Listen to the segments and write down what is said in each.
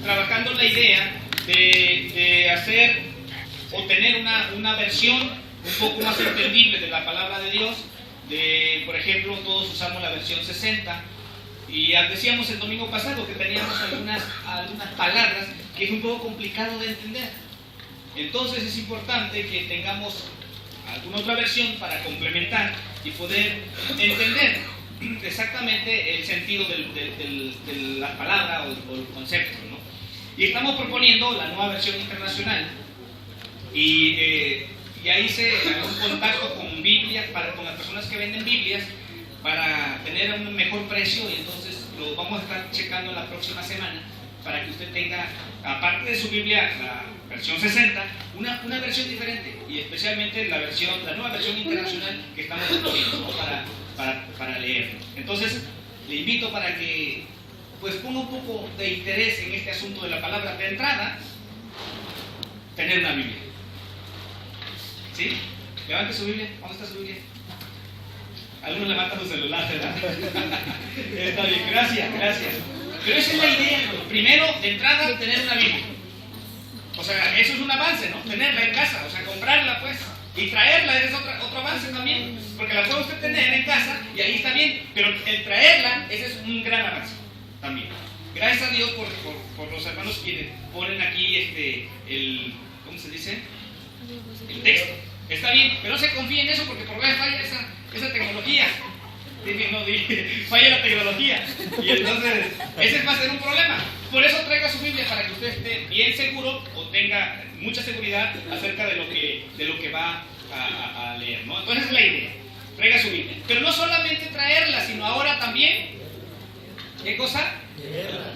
trabajando la idea de hacer o tener una versión un poco más entendible de la palabra de Dios. Por ejemplo, todos usamos la versión 60 y decíamos el domingo pasado que teníamos algunas palabras que es un poco complicado de entender. Entonces es importante que tengamos alguna otra versión para complementar y poder entender exactamente el sentido de la palabra o el concepto, ¿no? Y estamos proponiendo la nueva versión internacional y ya hice un contacto con Biblias, con las personas que venden Biblias para tener un mejor precio, y entonces lo vamos a estar checando la próxima semana para que usted tenga, aparte de su Biblia, la versión 60, una versión diferente, y especialmente la nueva versión internacional que estamos proponiendo, ¿no? para leerlo. Entonces le invito para que pues ponga un poco de interés en este asunto de la palabra. De entrada, tener una Biblia. ¿Sí? Levante su Biblia. ¿Dónde está su Biblia? Algunos levantan su celular, ¿verdad? Está bien, gracias. Pero esa es la idea, ¿no? Primero, de entrada, tener una Biblia. O sea, eso es un avance, ¿no? Tenerla en casa, o sea, comprarla, pues. Y traerla es otro avance también, porque la puede usted tener en casa y ahí está bien, pero el traerla, ese es un gran avance también. Gracias a Dios por los hermanos que ponen aquí ¿cómo se dice? El texto. Está bien, pero no se confíe en eso, porque por vez falla esa tecnología. Falla la tecnología. Y entonces, ese va a ser un problema. Por eso traiga su Biblia, para que usted esté bien seguro o tenga mucha seguridad acerca de lo que va a leer, ¿no? Entonces, esa es la idea. Traiga su Biblia. Pero no solamente traerla, sino ahora también, ¿qué cosa?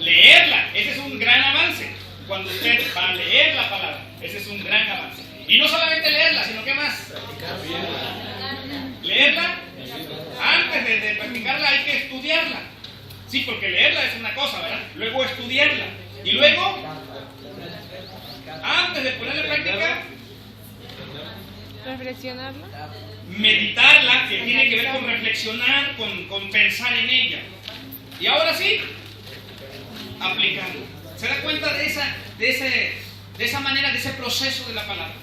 Leerla. Ese es un gran avance. Cuando usted va a leer la palabra, ese es un gran avance. Y no solamente leerla, sino ¿qué más? Leerla. Antes de practicarla hay que estudiarla. Sí, porque leerla es una cosa, ¿verdad? Luego estudiarla. Y luego, antes de ponerla en práctica, reflexionarla. Meditarla, que tiene que ver con reflexionar, con pensar en ella. Y ahora sí, aplicarla. ¿Se da cuenta de esa manera, de ese proceso de la palabra?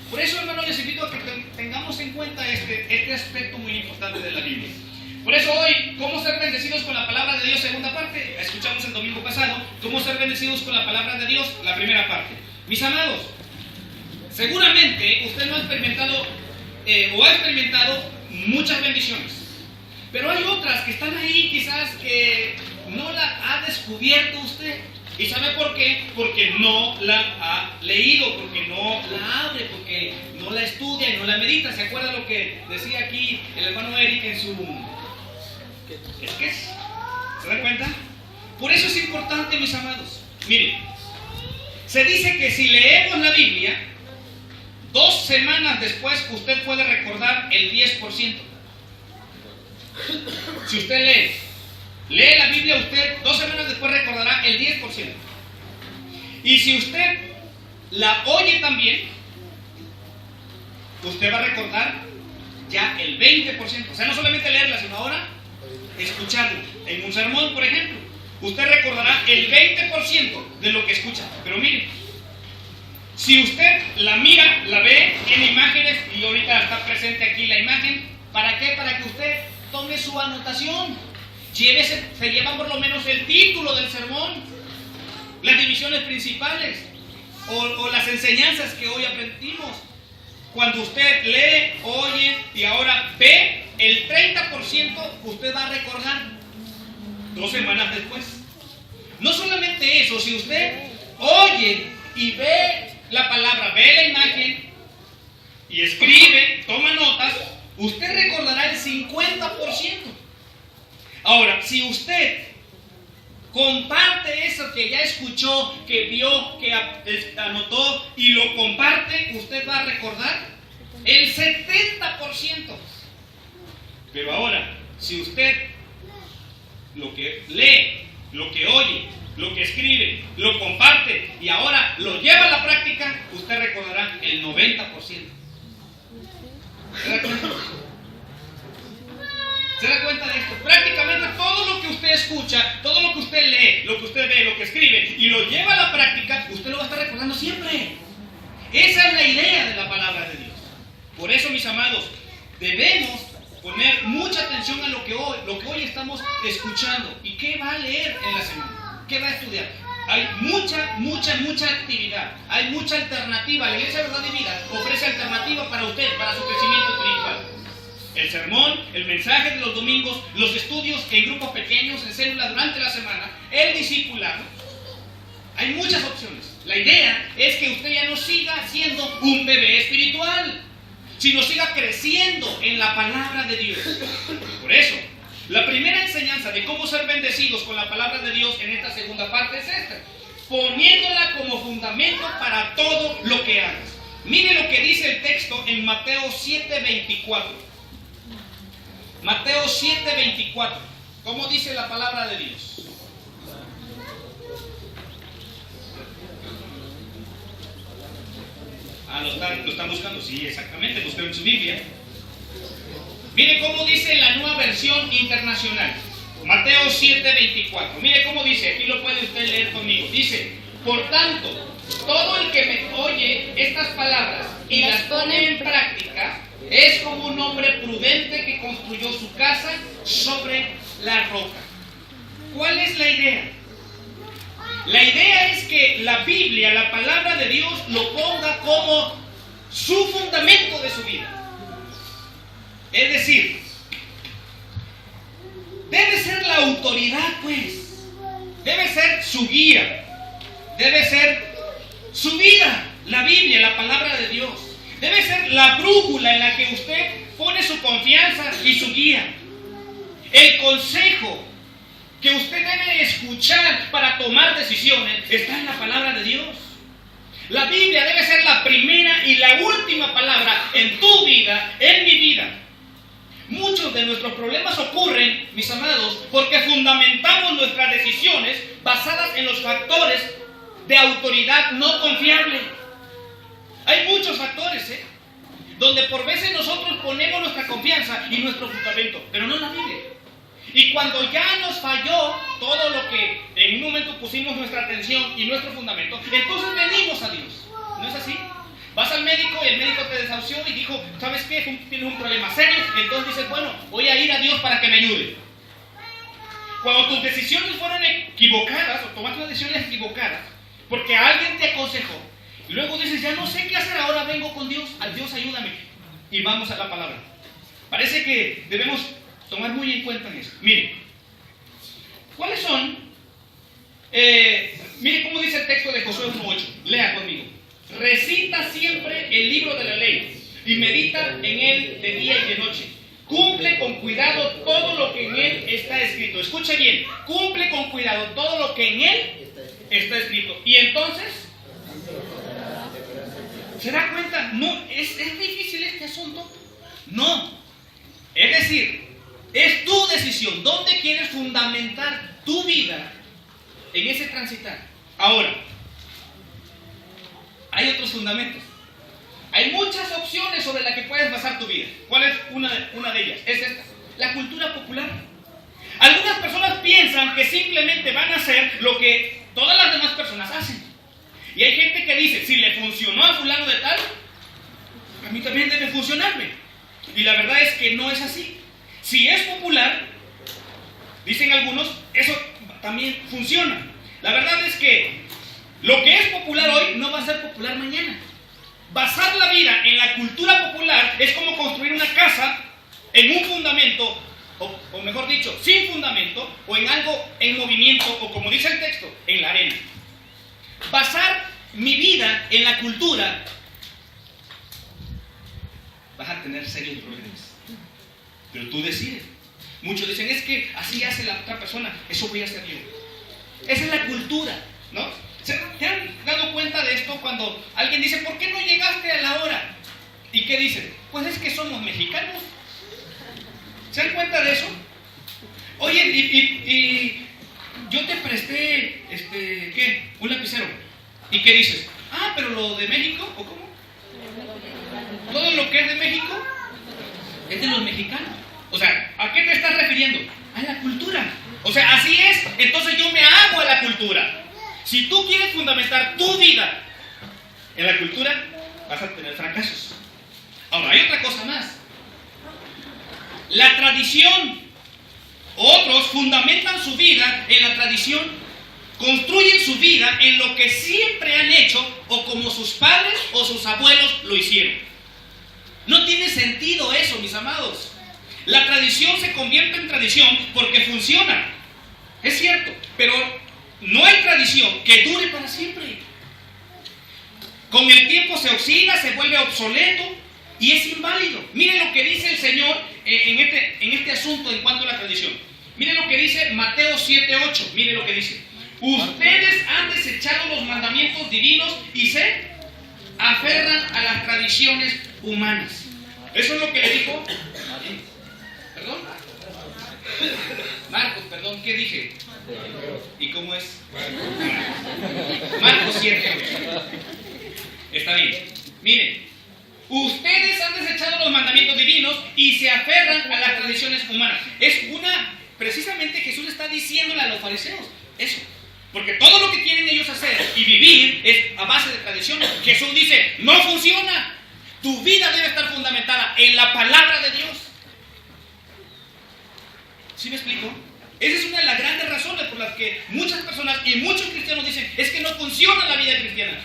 Por eso, hermanos, les invito a que tengamos en cuenta este aspecto muy importante de la Biblia. Por eso hoy, ¿cómo ser bendecidos con la palabra de Dios? Segunda parte, escuchamos el domingo pasado. ¿Cómo ser bendecidos con la palabra de Dios? La primera parte. Mis amados, seguramente usted no ha experimentado o ha experimentado muchas bendiciones, pero hay otras que están ahí, quizás que no la ha descubierto usted. ¿Y sabe por qué? Porque no la ha leído, porque no la abre, porque no la estudia y no la medita. ¿Se acuerda lo que decía aquí el hermano Eric en su sketch? ¿Se da cuenta? Por eso es importante, mis amados. Miren, se dice que si leemos la Biblia, 2 semanas después usted puede recordar el 10%. Si usted lee la Biblia, usted 2 semanas después recordará el 10%. Y si usted la oye también, usted va a recordar ya el 20%. O sea, no solamente leerla, sino ahora escucharla. En un sermón, por ejemplo, usted recordará el 20% de lo que escucha. Pero mire, si usted la mira, la ve, tiene imágenes, y ahorita está presente aquí la imagen, ¿para qué? Para que usted tome su anotación. Se lleva por lo menos el título del sermón, las divisiones principales o las enseñanzas que hoy aprendimos. Cuando usted lee, oye y ahora ve, el 30% usted va a recordar 2 semanas después. No solamente eso, si usted oye y ve la palabra, ve la imagen y escribe, toma notas, usted recordará el 50%. Ahora, si usted comparte eso que ya escuchó, que vio, que anotó y lo comparte, usted va a recordar el 70%. Pero ahora, si usted lo que lee, lo que oye, lo que escribe, lo comparte y ahora lo lleva a la práctica, usted recordará el 90%. ¿Se da cuenta? ¿Se da cuenta de esto? Prácticamente todo lo que usted escucha, todo lo que usted lee, lo que usted ve, lo que escribe y lo lleva a la usted lo va a estar recordando siempre. Esa es la idea de la palabra de Dios. Por eso, mis amados, debemos poner mucha atención a lo que hoy estamos escuchando. ¿Y qué va a leer en la semana? ¿Qué va a estudiar? Hay mucha actividad. Hay mucha alternativa. La Iglesia Verdad y Vida ofrece alternativa para usted, para su crecimiento espiritual. El sermón, el mensaje de los domingos, los estudios en grupos pequeños, en células durante la semana, el discipulado. Hay muchas opciones. La idea es que usted ya no siga siendo un bebé espiritual, sino siga creciendo en la palabra de Dios. Por eso, la primera enseñanza de cómo ser bendecidos con la palabra de Dios en esta segunda parte es esta: poniéndola como fundamento para todo lo que hagas. Mire lo que dice el texto en Mateo 7:24. Mateo 7:24. ¿Cómo dice la palabra de Dios? ¿Lo están buscando? Sí, exactamente, busquen en su Biblia. Mire cómo dice la Nueva Versión Internacional. Mateo 7:24. Mire cómo dice, aquí lo puede usted leer conmigo. Dice: por tanto, todo el que me oye estas palabras y las pone en práctica es como un hombre prudente que construyó su casa sobre la roca. ¿Cuál es la idea? La idea es que la Biblia, la palabra de Dios, lo ponga como su fundamento de su vida. Es decir, debe ser la autoridad, pues. Debe ser su guía. Debe ser su vida, la Biblia, la palabra de Dios. Debe ser la brújula en la que usted pone su confianza y su guía. El consejo que usted debe escuchar para tomar decisiones está en la palabra de Dios. La Biblia debe ser la primera y la última palabra en tu vida, en mi vida. Muchos de nuestros problemas ocurren, mis amados, porque fundamentamos nuestras decisiones basadas en los factores de autoridad no confiable. Hay muchos factores, donde por veces nosotros ponemos nuestra confianza y nuestro fundamento, pero no en la Biblia. Y cuando ya nos falló todo lo que en un momento pusimos nuestra atención y nuestro fundamento, entonces venimos a Dios. ¿No es así? Vas al médico y el médico te desahució y dijo: ¿sabes qué? Tienes un problema serio. Entonces dices: bueno, voy a ir a Dios para que me ayude. Cuando tus decisiones fueron equivocadas o tomaste las decisiones equivocadas porque alguien te aconsejó, y luego dices: ya no sé qué hacer, ahora vengo con Dios, al Dios ayúdame, y vamos a la palabra. Parece que debemos tomar muy en cuenta en eso. Miren, ¿cuáles son? Miren cómo dice el texto de Josué 1:8. Lea conmigo. Recita siempre el libro de la ley y medita en él de día y de noche. Cumple con cuidado todo lo que en él está escrito. Escuche bien. Cumple con cuidado todo lo que en él está escrito. Y entonces, ¿se da cuenta? No, ¿es difícil este asunto? No. Es decir, es tu decisión. ¿Dónde quieres fundamentar tu vida en ese transitar? Ahora, hay otros fundamentos. Hay muchas opciones sobre las que puedes basar tu vida. ¿Cuál es una de ellas? Es esta: la cultura popular. Algunas personas piensan que simplemente van a hacer lo que todas las demás personas hacen. Y hay gente que dice: si le funcionó a fulano de tal, a mí también debe funcionarme. Y la verdad es que no es así. Si es popular, dicen algunos, eso también funciona. La verdad es que lo que es popular hoy no va a ser popular mañana. Basar la vida en la cultura popular es como construir una casa en un fundamento, o mejor dicho, sin fundamento, o en algo en movimiento, o como dice el texto, en la arena. Basar mi vida en la cultura, vas a tener serios problemas. Pero tú decides. Muchos dicen: es que así hace la otra persona, eso voy a hacer yo. Esa es la cultura, ¿no? ¿Se han dado cuenta de esto cuando alguien dice: ¿por qué no llegaste a la hora? ¿Y qué dicen? Pues es que somos mexicanos. ¿Se dan cuenta de eso? Oye, y yo te presté, ¿qué? Un lapicero. ¿Y qué dices? Ah, pero lo de México, ¿o cómo? Todo lo que es de México es de los mexicanos. O sea, ¿a qué te estás refiriendo? A la cultura. O sea, así es. Entonces yo me hago a la cultura. Si tú quieres fundamentar tu vida en la cultura, vas a tener fracasos. Ahora, hay otra cosa más. La tradición. Otros fundamentan su vida en la tradición, construyen su vida en lo que siempre han hecho o como sus padres o sus abuelos lo hicieron. No tiene sentido eso, mis amados. La tradición se convierte en tradición porque funciona. Es cierto, pero no hay tradición que dure para siempre. Con el tiempo se oxida, se vuelve obsoleto y es inválido. Miren lo que dice el Señor en este asunto en cuanto a la tradición. Miren lo que dice Mateo 7:8. Miren lo que dice. Ustedes han desechado los mandamientos divinos y se aferran a las tradiciones humanas. Eso es lo que le dijo. ¿Perdón? Marcos, perdón, ¿qué dije? ¿Y cómo es? Marcos 7:8. Está bien. Miren. Ustedes han desechado los mandamientos divinos y se aferran a las tradiciones humanas. Precisamente Jesús está diciéndole a los fariseos eso. Porque todo lo que quieren ellos hacer y vivir es a base de tradiciones. Jesús dice, no funciona. Tu vida debe estar fundamentada en la palabra de Dios. ¿Sí me explico? Esa es una de las grandes razones por las que muchas personas y muchos cristianos dicen, es que no funciona la vida cristiana.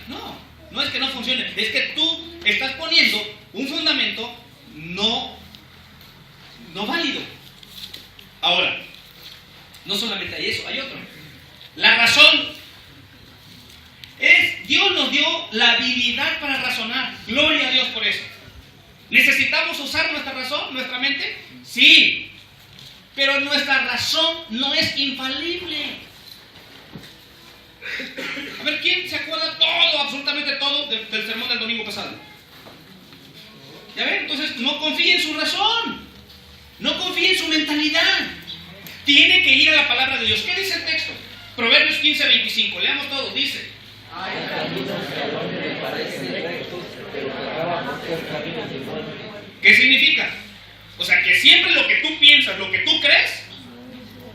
No es que no funcione, es que tú estás poniendo un fundamento no válido. Ahora, no solamente hay eso, hay otro. La razón es, Dios nos dio la habilidad para razonar. Gloria a Dios por eso. ¿Necesitamos usar nuestra razón, nuestra mente? Sí, pero nuestra razón no es infalible. A ver, ¿quién se acuerda todo, absolutamente todo del sermón del domingo pasado? ¿Ya ven? Entonces no confíe en su razón, no confíe en su mentalidad. Tiene que ir a la palabra de Dios. ¿Qué dice el texto? Proverbios 15:25. Leamos todo. Dice: ¿qué significa? O sea, que siempre lo que tú piensas, lo que tú crees,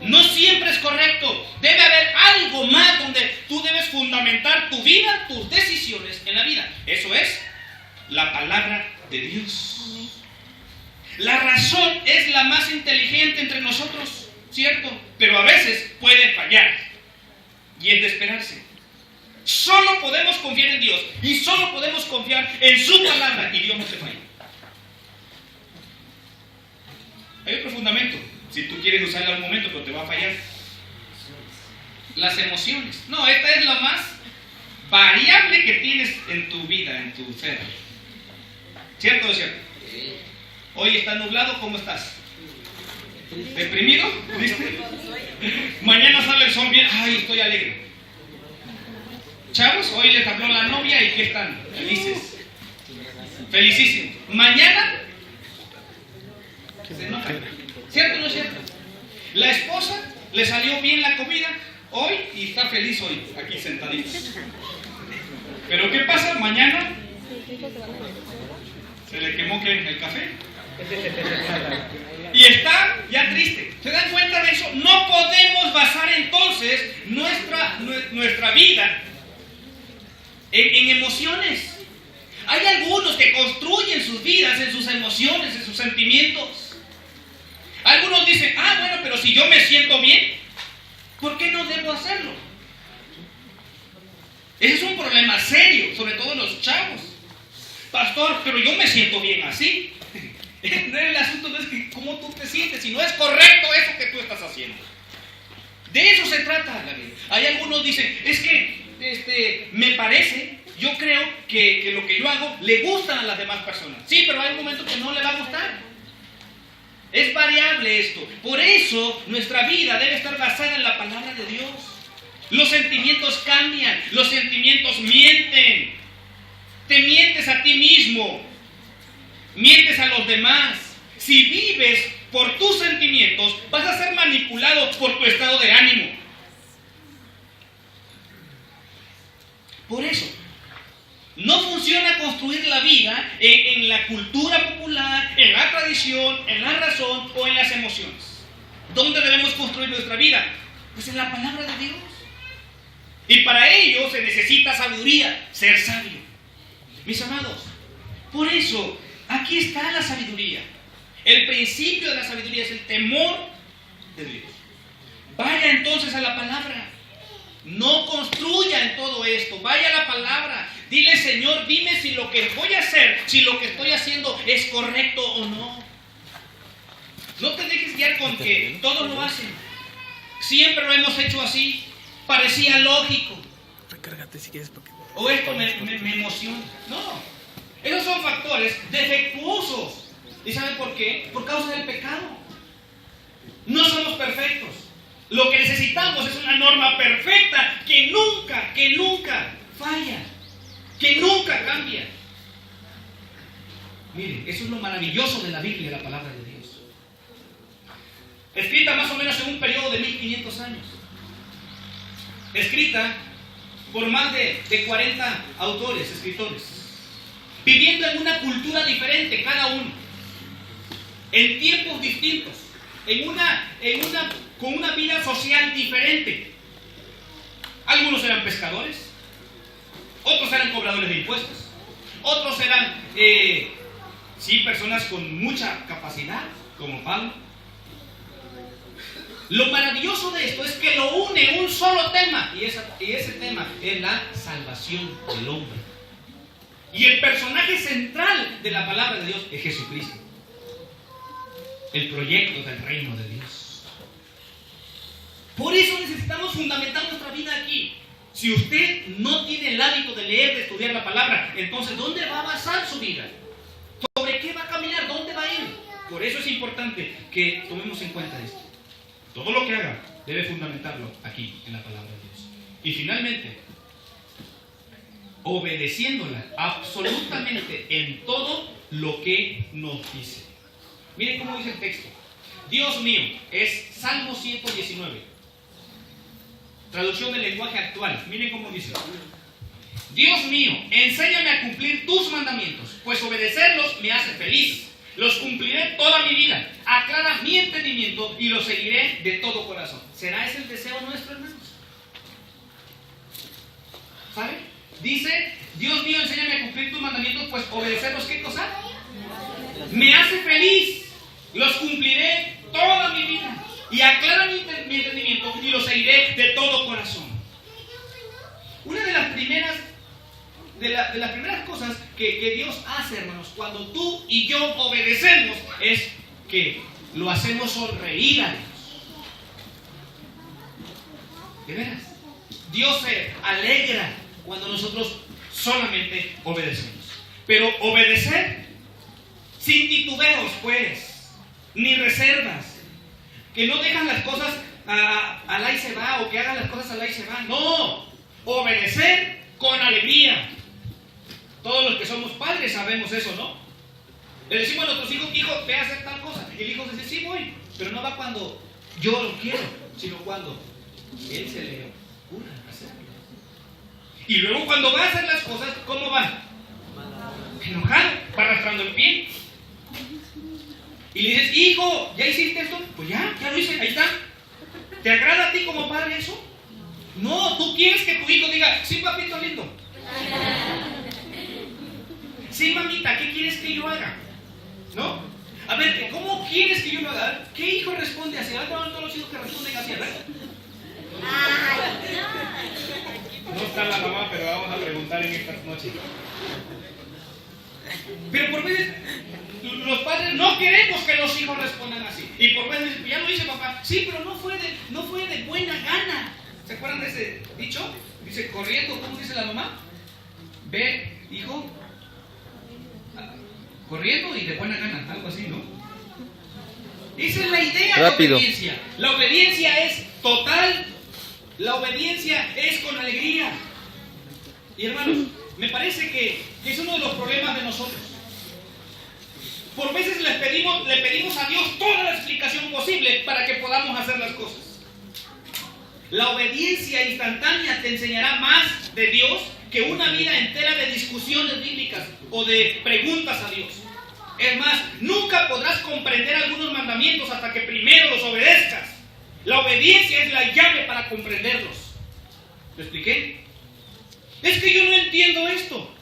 no siempre es correcto. Debe haber algo más donde tú debes fundamentar tu vida, tus decisiones en la vida. Eso es la palabra de Dios. La razón es la más inteligente entre nosotros, ¿cierto? Pero a veces puede fallar. Y es de esperarse. Solo podemos confiar en Dios y solo podemos confiar en su palabra, y Dios no se falla. Hay otro fundamento. Si tú quieres usarla un momento, pero te va a fallar. Las emociones. No, esta es la más variable que tienes en tu vida, en tu ser. ¿Cierto o no cierto? Hoy está nublado, ¿cómo estás? ¿Deprimido? ¿Viste? Mañana sale el sol bien. Ay, estoy alegre. Chavos, hoy les habló la novia y ¿qué están? Felices. Felicísimos. Mañana se enojan. ¿Cierto o no es cierto? La esposa le salió bien la comida hoy y está feliz hoy, aquí sentadita. Pero ¿qué pasa? Mañana se le quemó el café y está ya triste. ¿Se dan cuenta de eso? No podemos basar entonces nuestra vida en emociones. Hay algunos que construyen sus vidas en sus emociones, en sus sentimientos. Algunos dicen, bueno, pero si yo me siento bien, ¿por qué no debo hacerlo? Ese es un problema serio, sobre todo en los chavos. Pastor, pero yo me siento bien así. El asunto no es que cómo tú te sientes, si no es correcto eso que tú estás haciendo. De eso se trata la vida. Hay algunos que dicen, es que me parece, yo creo que lo que yo hago le gustan a las demás personas. Sí, pero hay un momento que no le va a gustar. Es variable esto. Por eso nuestra vida debe estar basada en la palabra de Dios. Los sentimientos cambian, los sentimientos mienten. Te mientes a ti mismo, mientes a los demás. Si vives por tus sentimientos, vas a ser manipulado por tu estado de ánimo. Por eso no funciona construir la vida en la cultura popular, en la tradición, en la razón o en las emociones. ¿Dónde debemos construir nuestra vida? Pues en la palabra de Dios. Y para ello se necesita sabiduría, ser sabio. Mis amados, por eso aquí está la sabiduría. El principio de la sabiduría es el temor de Dios. Vaya entonces a la palabra. No construya en todo esto. Vaya a la palabra. Dile, Señor, dime si lo que voy a hacer, si lo que estoy haciendo es correcto o no. No te dejes guiar con que todos lo hacen. Siempre lo hemos hecho así. Parecía lógico. Recárgate si quieres porque... O esto me emociona. No. Esos son factores defectuosos. ¿Y saben por qué? Por causa del pecado. No somos perfectos. Lo que necesitamos es una norma perfecta que nunca falla, que nunca cambia. Miren, eso es lo maravilloso de la Biblia, la palabra de Dios. Escrita más o menos en un periodo de 1500 años. Escrita por más de 40 autores, escritores, viviendo en una cultura diferente cada uno, en tiempos distintos, con una vida social diferente. Algunos eran pescadores, otros eran cobradores de impuestos, otros eran personas con mucha capacidad, como Pablo. Lo maravilloso de esto es que lo une un solo tema, y ese tema es la salvación del hombre. Y el personaje central de la palabra de Dios es Jesucristo, el proyecto del reino de Dios. Por eso necesitamos fundamentar nuestra vida aquí. Si usted no tiene el hábito de leer, de estudiar la palabra, entonces ¿dónde va a basar su vida? ¿Sobre qué va a caminar? ¿Dónde va a ir? Por eso es importante que tomemos en cuenta esto. Todo lo que haga debe fundamentarlo aquí, en la palabra de Dios. Y finalmente, obedeciéndola absolutamente en todo lo que nos dice. Miren cómo dice el texto. Dios mío, es Salmo 119. Traducción del lenguaje actual. Miren cómo dice. Dios mío, enséñame a cumplir tus mandamientos, pues obedecerlos me hace feliz. Los cumpliré toda mi vida. Aclara mi entendimiento y los seguiré de todo corazón. ¿Será ese el deseo nuestro, hermanos? ¿Sabe? Dice, Dios mío, enséñame a cumplir tus mandamientos, pues obedecerlos, ¿qué cosa? Me hace feliz. Los cumpliré toda mi vida. Y aclara mi entendimiento y los seguiré de todo corazón. Una de las primeras cosas que Dios hace, hermanos, cuando tú y yo obedecemos, es que lo hacemos sonreír a Dios. ¿De veras? Dios se alegra cuando nosotros solamente obedecemos. Pero obedecer sin titubeos, pues, ni reservas. Que no dejan las cosas al ahí se va, o que hagan las cosas al ahí se va. No, obedecer con alegría. Todos los que somos padres sabemos eso, ¿no? Le decimos a nuestros hijos, hijo, ve a hacer tal cosa. Y el hijo dice, sí voy, pero no va cuando yo lo quiero, sino cuando él se le ocurra hacerlo. Y luego cuando va a hacer las cosas, ¿cómo va? Enojado, va arrastrando el pie. Y le dices, hijo, ¿ya hiciste esto? Pues ya lo hice, ahí está. ¿Te agrada a ti como padre eso? No, tú quieres que tu hijo diga, sí, papito lindo. Sí, mamita, ¿qué quieres que yo haga? ¿No? A ver, ¿cómo quieres que yo lo haga? ¿Qué hijo responde así? ¿Verdad? Todos los hijos que responden así, ¿verdad? No está la mamá, pero vamos a preguntar en esta noche. Pero por veces los padres no queremos que los hijos respondan así. Y por veces ya lo dice papá, sí, pero no fue de buena gana. ¿Se acuerdan de ese dicho? Dice, corriendo, ¿cómo dice la mamá? Ve, hijo, corriendo y de buena gana, algo así, ¿no? Esa es la idea de obediencia. La obediencia es total, la obediencia es con alegría. Y hermanos, me parece que es uno de los problemas de nosotros. Por veces le pedimos a Dios toda la explicación posible para que podamos hacer las cosas. La obediencia instantánea te enseñará más de Dios que una vida entera de discusiones bíblicas o de preguntas a Dios. Es más, nunca podrás comprender algunos mandamientos hasta que primero los obedezcas. La obediencia es la llave para comprenderlos. ¿Lo expliqué? Es que yo no entiendo esto.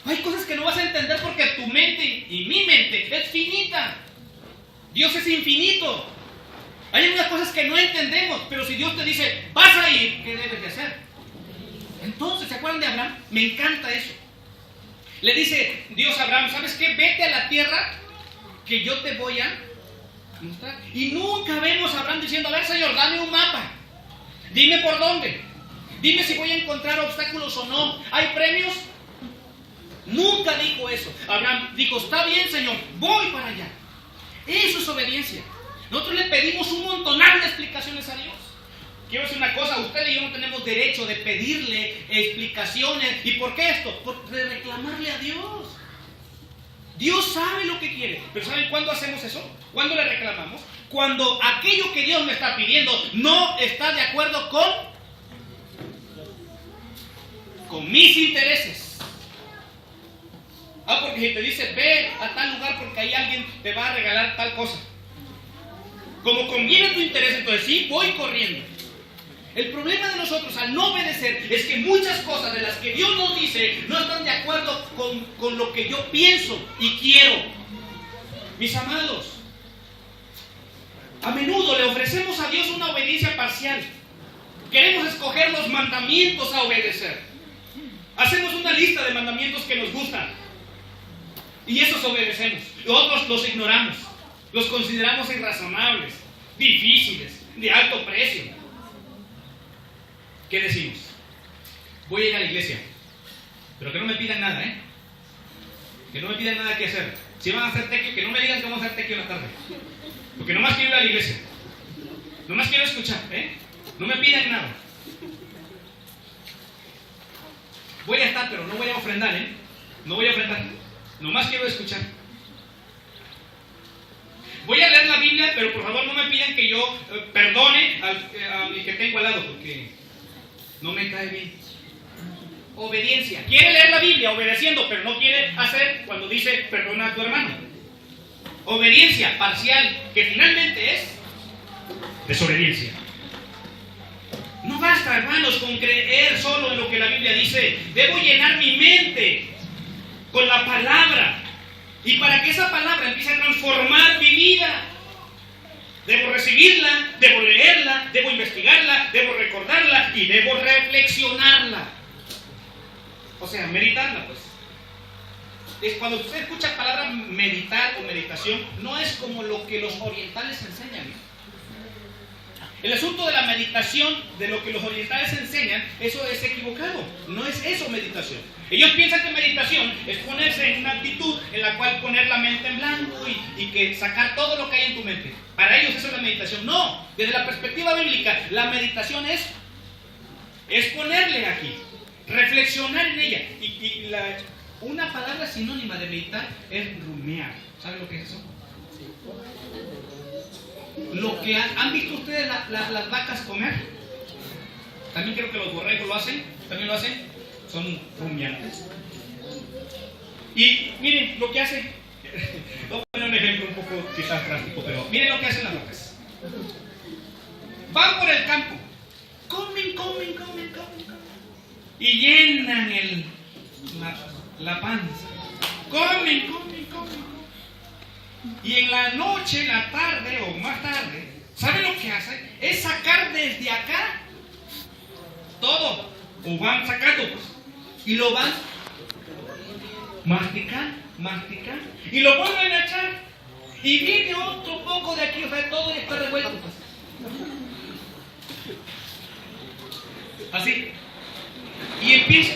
Hay cosas que no vas a entender porque tu mente y mi mente es finita. Dios es infinito. Hay unas cosas que no entendemos, pero si Dios te dice, vas a ir, ¿qué debes de hacer? Entonces, ¿se acuerdan de Abraham? Me encanta eso. Le dice Dios a Abraham, ¿sabes qué? Vete a la tierra que yo te voy a mostrar. Y nunca vemos a Abraham diciendo, a ver, Señor, dame un mapa. Dime por dónde. Dime si voy a encontrar obstáculos o no. ¿Hay premios? Nunca dijo eso. Abraham dijo, está bien, Señor, voy para allá. Eso es obediencia. Nosotros le pedimos un montonal de explicaciones a Dios. Quiero decir una cosa, usted y yo no tenemos derecho de pedirle explicaciones. ¿Y por qué esto? Por reclamarle a Dios. Dios sabe lo que quiere. Pero ¿saben cuándo hacemos eso? ¿Cuándo le reclamamos? Cuando aquello que Dios me está pidiendo no está de acuerdo con mis intereses. Porque si te dice, ve a tal lugar porque ahí alguien te va a regalar tal cosa. Como conviene tu interés, entonces sí, voy corriendo. El problema de nosotros al no obedecer es que muchas cosas de las que Dios nos dice no están de acuerdo con lo que yo pienso y quiero. Mis amados, a menudo le ofrecemos a Dios una obediencia parcial. Queremos escoger los mandamientos a obedecer. Hacemos una lista de mandamientos que nos gustan y esos obedecemos. Otros los ignoramos, los consideramos irrazonables, difíciles, de alto precio. ¿Qué decimos? Voy a ir a la iglesia, pero que no me pidan nada, que no me pidan nada que hacer. Si van a hacer tequio, que no me digan que vamos a hacer tequio en la tarde, porque nomás quiero ir a la iglesia, nomás quiero escuchar, no me pidan nada. Voy a estar, pero no voy a ofrendar, no voy a ofrendar, nomás quiero escuchar. Voy a leer la Biblia, pero por favor no me pidan que yo perdone a mi que tengo al lado, porque no me cae bien. Obediencia. Quiere leer la Biblia obedeciendo, pero no quiere hacer cuando dice perdona a tu hermano. Obediencia parcial, que finalmente es desobediencia. No basta, hermanos, con creer solo en lo que la Biblia dice. Debo llenar mi mente con la palabra. Y para que esa palabra empiece a transformar mi vida, debo recibirla, debo leerla, debo investigarla, debo recordarla y debo reflexionarla. O sea, meditarla, pues. Es cuando usted escucha palabra meditar o meditación, no es como lo que los orientales enseñan. El asunto de la meditación, de lo que los orientales enseñan, eso es equivocado. No es eso meditación. Ellos piensan que meditación es ponerse en una actitud en la cual poner la mente en blanco y que sacar todo lo que hay en tu mente. Para ellos eso es la meditación. No, desde la perspectiva bíblica, la meditación es ponerle aquí, reflexionar en ella. Una palabra sinónima de meditar es rumiar. ¿Saben lo que es eso? Lo que han visto ustedes las vacas comer, también creo que los borregos lo hacen, también lo hacen, son rumiantes. Y miren lo que hacen, voy a poner un ejemplo un poco quizás drástico, pero miren lo que hacen las vacas. Van por el campo, comen, y llenan la panza, comen. Y en la noche, en la tarde o más tarde, ¿saben lo que hacen? Es sacar desde acá todo, o van sacando, pues, y lo van masticando, y lo vuelven a echar, y viene otro poco de aquí, o sea, todo está revuelto, pues. Así, y empieza,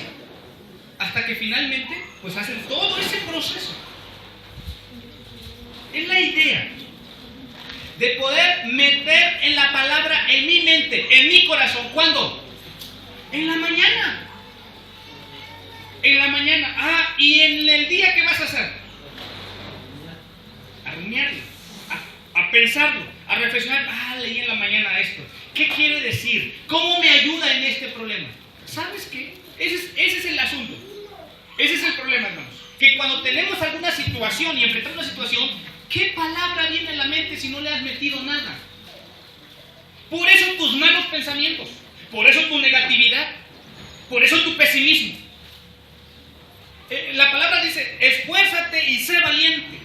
hasta que finalmente, pues hacen todo ese proceso. Es la idea de poder meter en la palabra en mi mente, en mi corazón. ¿Cuándo? En la mañana. En la mañana. Y en el día, ¿qué vas a hacer? A rumiarlo, a pensarlo, a reflexionar. Leí en la mañana esto. ¿Qué quiere decir? ¿Cómo me ayuda en este problema? ¿Sabes qué? Ese es el asunto. Ese es el problema, hermanos. Que cuando tenemos alguna situación y enfrentamos una situación, ¿qué palabra viene a la mente si no le has metido nada? Por eso tus malos pensamientos, Por eso tu negatividad, por eso tu pesimismo. La palabra dice, esfuérzate y sé valiente.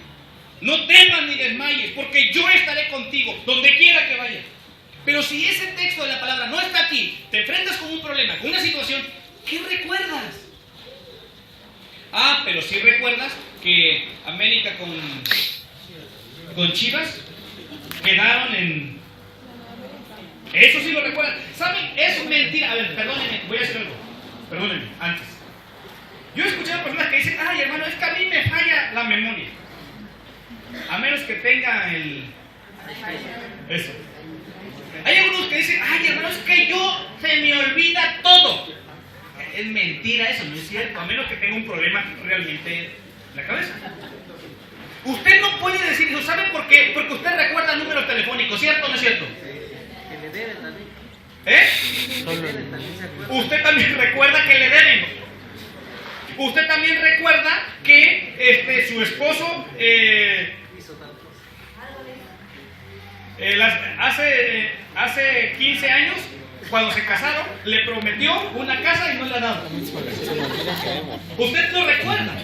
No temas ni desmayes, porque yo estaré contigo donde quiera que vayas. Pero si ese texto de la palabra no está aquí, te enfrentas con un problema, con una situación, ¿qué recuerdas? Ah, pero sí recuerdas que América con Chivas quedaron en... Eso sí lo recuerdas. ¿Saben? Eso es mentira. A ver, perdónenme, voy a hacer algo. Perdónenme, antes. Yo he escuchado personas que dicen, ay hermano, es que a mí me falla la memoria. A menos que tenga el... Eso. Hay algunos que dicen, ay hermano, es que yo se me olvida todo. Es mentira eso, no es cierto. A menos que tenga un problema realmente en la cabeza. Usted no puede decir eso. ¿Sabe por qué? Porque usted recuerda números telefónicos, ¿cierto o no es cierto? Que le deben también. Usted también recuerda que le deben. Usted también recuerda que su esposo Hizo tal cosa. hace 15 años, cuando se casaron, le prometió una casa y no le ha dado. Usted lo recuerda.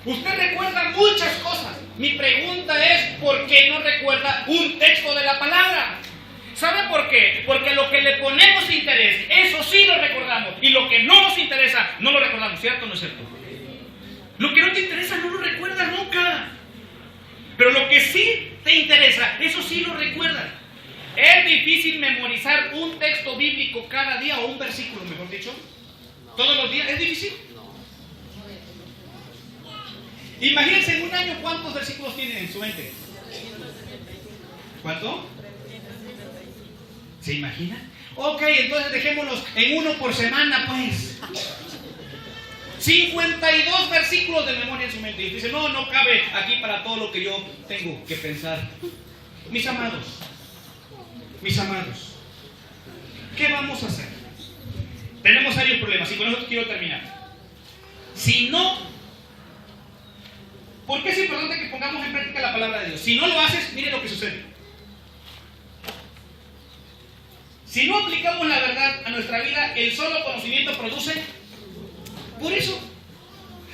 Usted recuerda muchas cosas. Mi pregunta es, ¿por qué no recuerda un texto de la palabra? ¿Sabe por qué? Porque a lo que le ponemos interés, eso sí lo recordamos. Y lo que no nos interesa, no lo recordamos. ¿Cierto o no es cierto? Lo que no te interesa, no lo recuerdas nunca. Pero lo que sí te interesa, eso sí lo recuerdas. ¿Es difícil memorizar un texto bíblico cada día o un versículo, mejor dicho? ¿Todos los días? ¿Es difícil? Imagínense en un año cuántos versículos tienen en su mente. ¿Cuánto? ¿Se imagina? Ok, entonces dejémonos en uno por semana, pues. 52 versículos de memoria en su mente. Y dice, no cabe aquí para todo lo que yo tengo que pensar. Mis amados, ¿qué vamos a hacer? Tenemos serios problemas y con eso quiero terminar. Si no, ¿por qué es importante que pongamos en práctica la palabra de Dios? Si no lo haces, mire lo que sucede. Si no aplicamos la verdad a nuestra vida, el solo conocimiento produce. Por eso,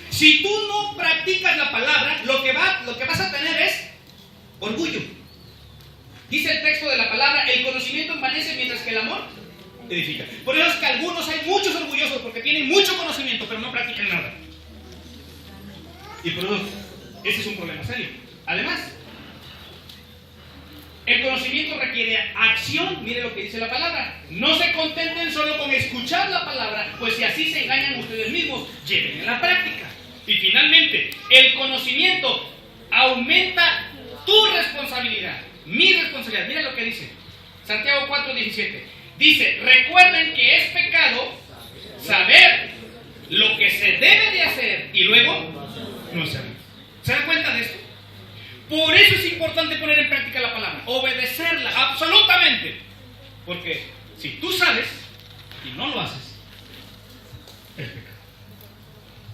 si tú no practicas la palabra, lo que vas a tener es orgullo. Dice el texto de la palabra, el conocimiento envanece mientras que el amor edifica. Por eso es que algunos, hay muchos orgullosos porque tienen mucho conocimiento, pero no practican nada. Y por eso, ese es un problema serio. Además, el conocimiento requiere acción. Mire lo que dice la palabra. No se contenten solo con escuchar la palabra, pues si así se engañan ustedes mismos, lleven en la práctica. Y finalmente, el conocimiento aumenta tu responsabilidad, mi responsabilidad. Mira lo que dice Santiago 4:17. Dice, recuerden que es pecado saber lo que se debe de hacer y luego no hacerlo. ¿Se dan cuenta de esto? Por eso es importante poner en práctica la palabra, obedecerla absolutamente. Porque si tú sabes y no lo haces, es pecado.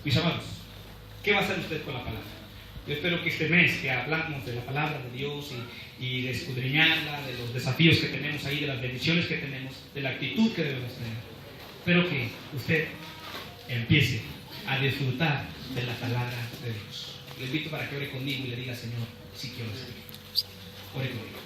Mis amados, ¿qué va a hacer usted con la palabra? Yo espero que este mes que hablamos de la palabra de Dios y de escudriñarla, de los desafíos que tenemos ahí, de las bendiciones que tenemos, de la actitud que debemos tener, espero que usted empiece a disfrutar de la palabra de Dios. Le invito para que ore conmigo y le diga, Señor, si quiero hacerlo. Ore conmigo.